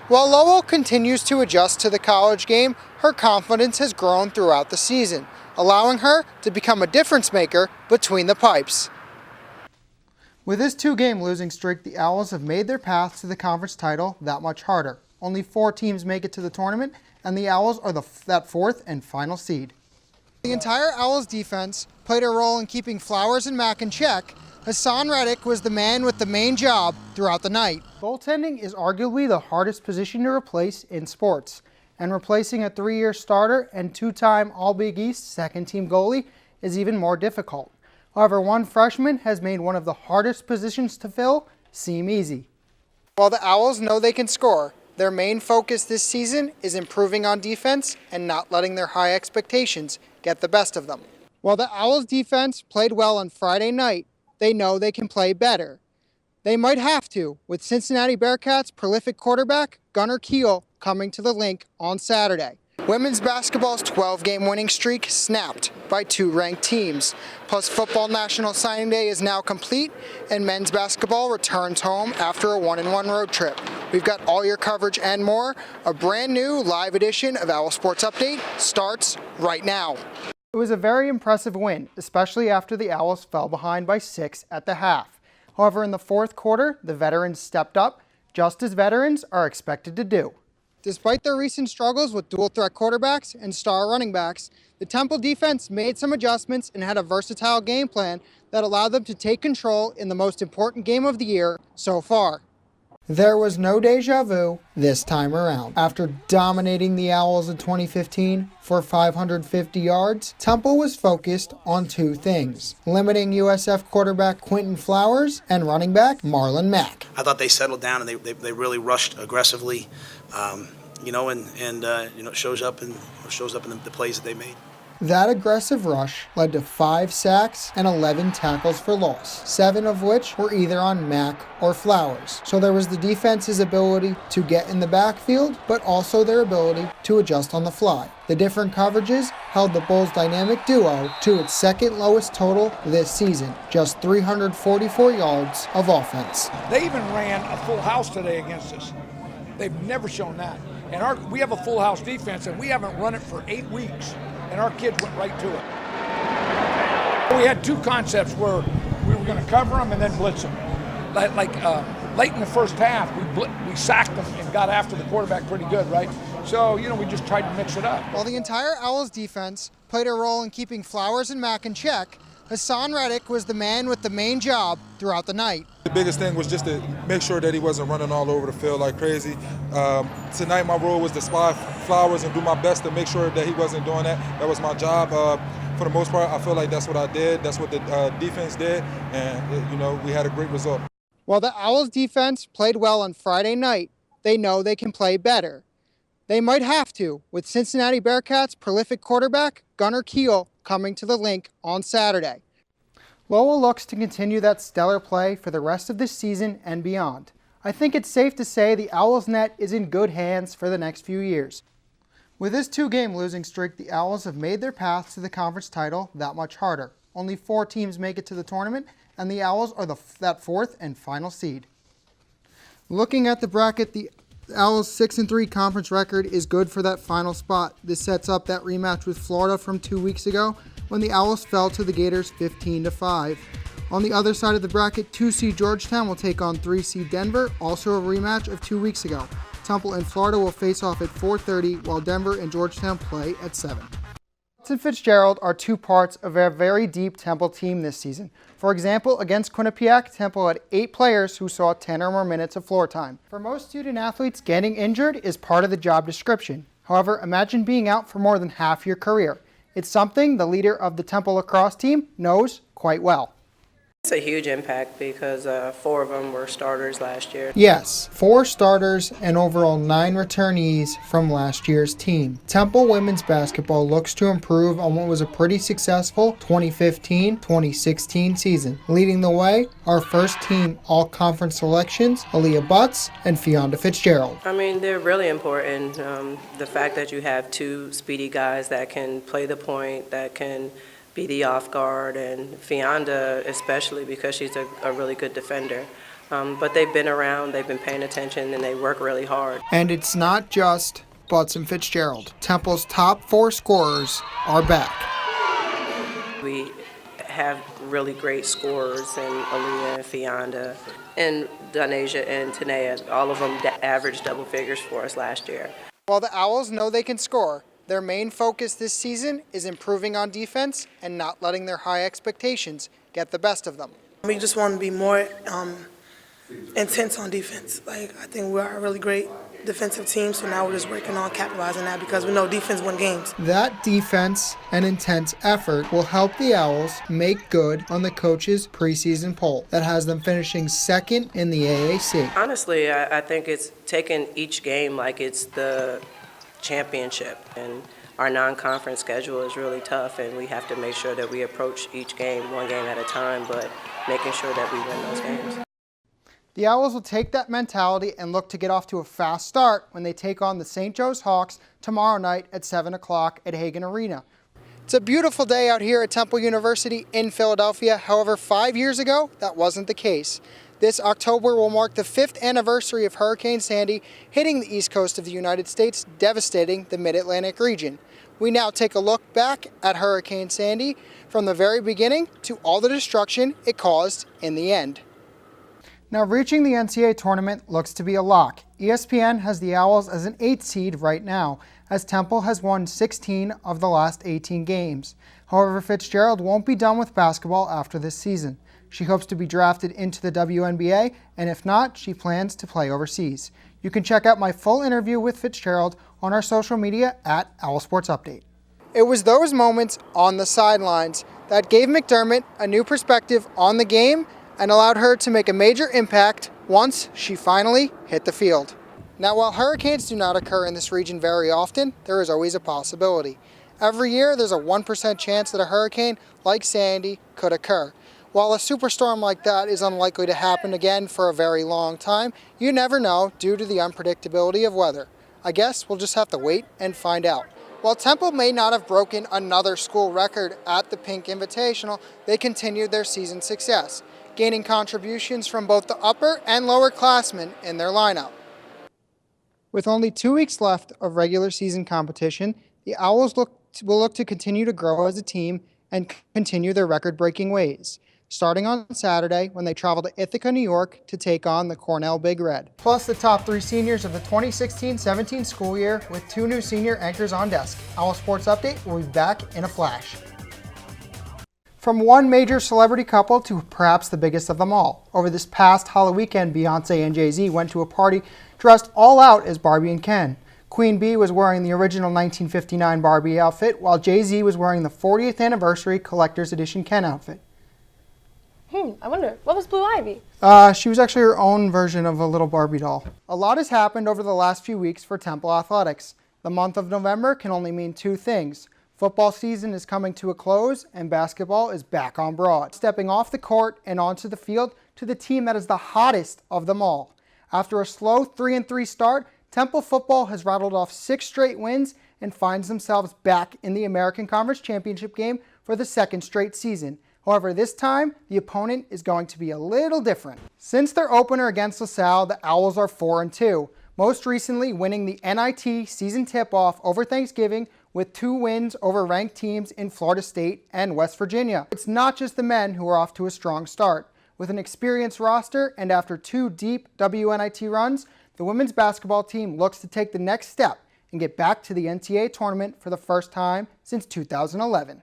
While Lowell continues to adjust to the college game, her confidence has grown throughout the season, allowing her to become a difference maker between the pipes. With this 2-game losing streak, the Owls have made their path to the conference title that much harder. Only 4 teams make it to the tournament, and the Owls are that 4th and final seed. The entire Owls defense played a role in keeping Flowers and Mack in check. Hassan Reddick was the man with the main job throughout the night. Goaltending is arguably the hardest position to replace in sports, and replacing a 3-year starter and 2-time All-Big East second-team goalie is even more difficult. However, one freshman has made one of the hardest positions to fill seem easy. While the Owls know they can score, their main focus this season is improving on defense and not letting their high expectations get the best of them. While the Owls defense played well on Friday night, they know they can play better. They might have to, with Cincinnati Bearcats prolific quarterback Gunnar Kiel coming to the rink on Saturday. Women's basketball's 12-game winning streak snapped by 2 ranked teams. Plus, Football National Signing Day is now complete, and men's basketball returns home after a 1-1 road trip. We've got all your coverage and more. A brand new live edition of OWLSports Update starts right now. It was a very impressive win, especially after the Owls fell behind by 6 at the half. However, in the fourth quarter, the veterans stepped up, just as veterans are expected to do. Despite their recent struggles with dual-threat quarterbacks and star running backs, the Temple defense made some adjustments and had a versatile game plan that allowed them to take control in the most important game of the year so far. There was no deja vu this time around. After dominating the Owls in 2015 for 550 yards, Temple was focused on 2 things: limiting USF quarterback Quentin Flowers and running back Marlon Mack. I thought they settled down and they really rushed aggressively, and it shows up in the plays that they made. That aggressive rush led to 5 sacks and 11 tackles for loss, 7 of which were either on Mack or Flowers. So there was the defense's ability to get in the backfield, but also their ability to adjust on the fly. The different coverages held the Bulls' dynamic duo to its second lowest total this season, just 344 yards of offense. They even ran a full house today against us. They've never shown that. And we have a full house defense, and we haven't run it for 8 weeks. And our kids went right to it. We had 2 concepts where we were going to cover them and then blitz them. Late in the first half, we sacked them and got after the quarterback pretty good, right? So, we just tried to mix it up. While the entire Owls defense played a role in keeping Flowers and Mack in check, Hassan Reddick was the man with the main job throughout the night. The biggest thing was just to make sure that he wasn't running all over the field like crazy. Tonight my role was to spy Flowers and do my best to make sure that he wasn't doing that. That was my job. For the most part, I feel like that's what I did. That's what the defense did, and we had a great result. While the Owls defense played well on Friday night, they know they can play better. They might have to, with Cincinnati Bearcats prolific quarterback Gunnar Kiel coming to the rink on Saturday. Lowell looks to continue that stellar play for the rest of this season and beyond. I think it's safe to say the Owls net is in good hands for the next few years. With this 2-game losing streak, the Owls have made their path to the conference title that much harder. Only 4 teams make it to the tournament, and the Owls are that 4th and final seed. Looking at the bracket, the Owls' 6-3 conference record is good for that final spot. This sets up that rematch with Florida from 2 weeks ago when the Owls fell to the Gators 15-5. On the other side of the bracket, 2-seed Georgetown will take on 3-seed Denver, also a rematch of 2 weeks ago. Temple and Florida will face off at 4:30 while Denver and Georgetown play at 7. And Fitzgerald are 2 parts of a very deep Temple team this season. For example, against Quinnipiac, Temple had 8 players who saw 10 or more minutes of floor time. For most student athletes, getting injured is part of the job description. However, imagine being out for more than half your career. It's something the leader of the Temple lacrosse team knows quite well. It's a huge impact because 4 of them were starters last year. Yes, 4 starters and overall 9 returnees from last year's team. Temple women's basketball looks to improve on what was a pretty successful 2015-2016 season. Leading the way, our first team all-conference selections, Aaliyah Butts and Fionda Fitzgerald. I mean, they're really important. The fact that you have 2 speedy guys that can play the point, that can be the off guard, and Fionda especially because she's a really good defender. But they've been around, they've been paying attention, and they work really hard. And it's not just Butts and Fitzgerald. Temple's top 4 scorers are back. We have really great scorers in Aaliyah and Fianda and Donasia and Tanea. All of them averaged double figures for us last year. While the Owls know they can score, their main focus this season is improving on defense and not letting their high expectations get the best of them. We just want to be more intense on defense. I think we are a really great defensive team, so now we're just working on capitalizing that because we know defense wins games. That defense and intense effort will help the Owls make good on the coach's preseason poll that has them finishing second in the AAC. Honestly, I think it's taking each game like it's the championship, and our non-conference schedule is really tough, and we have to make sure that we approach each game one game at a time, but making sure that we win those games. The Owls will take that mentality and look to get off to a fast start when they take on the St. Joe's Hawks tomorrow night at 7 o'clock at Hagan Arena. It's a beautiful day out here at Temple University in Philadelphia. However, 5 years ago, that wasn't the case. This October will mark the 5th anniversary of Hurricane Sandy hitting the east coast of the United States, devastating the Mid-Atlantic region. We now take a look back at Hurricane Sandy from the very beginning to all the destruction it caused in the end. Now, reaching the NCAA tournament looks to be a lock. ESPN has the Owls as an 8th seed right now, as Temple has won 16 of the last 18 games. However, Fitzgerald won't be done with basketball after this season. She hopes to be drafted into the WNBA, and if not, she plans to play overseas. You can check out my full interview with Fitzgerald on our social media at OWLSports Update. It was those moments on the sidelines that gave McDermott a new perspective on the game and allowed her to make a major impact once she finally hit the field. Now, while hurricanes do not occur in this region very often, there is always a possibility. Every year, there's a 1% chance that a hurricane like Sandy could occur. While a superstorm like that is unlikely to happen again for a very long time, you never know due to the unpredictability of weather. I guess we'll just have to wait and find out. While Temple may not have broken another school record at the Pink Invitational, they continued their season success, gaining contributions from both the upper and lower classmen in their lineup. With only 2 weeks left of regular season competition, the Owls will look to continue to grow as a team and continue their record-breaking ways, starting on Saturday when they travel to Ithaca, New York to take on the Cornell Big Red. Plus the top 3 seniors of the 2016-17 school year with 2 new senior anchors on desk. OWLSports Update will be back in a flash. From one major celebrity couple to perhaps the biggest of them all. Over this past Halloween weekend, Beyonce and Jay-Z went to a party dressed all out as Barbie and Ken. Queen Bee was wearing the original 1959 Barbie outfit, while Jay-Z was wearing the 40th anniversary collector's edition Ken outfit. I wonder, what was Blue Ivy? She was actually her own version of a little Barbie doll. A lot has happened over the last few weeks for Temple Athletics. The month of November can only mean 2 things. Football season is coming to a close, and basketball is back on Broad. Stepping off the court and onto the field to the team that is the hottest of them all. After a slow 3-3 start, Temple football has rattled off 6 straight wins and finds themselves back in the American Conference Championship game for the 2nd straight season. However, this time, the opponent is going to be a little different. Since their opener against LaSalle, the Owls are 4-2, most recently winning the NIT season tip-off over Thanksgiving with 2 wins over ranked teams in Florida State and West Virginia. It's not just the men who are off to a strong start. With an experienced roster and after 2 deep WNIT runs, the women's basketball team looks to take the next step and get back to the NCAA tournament for the first time since 2011.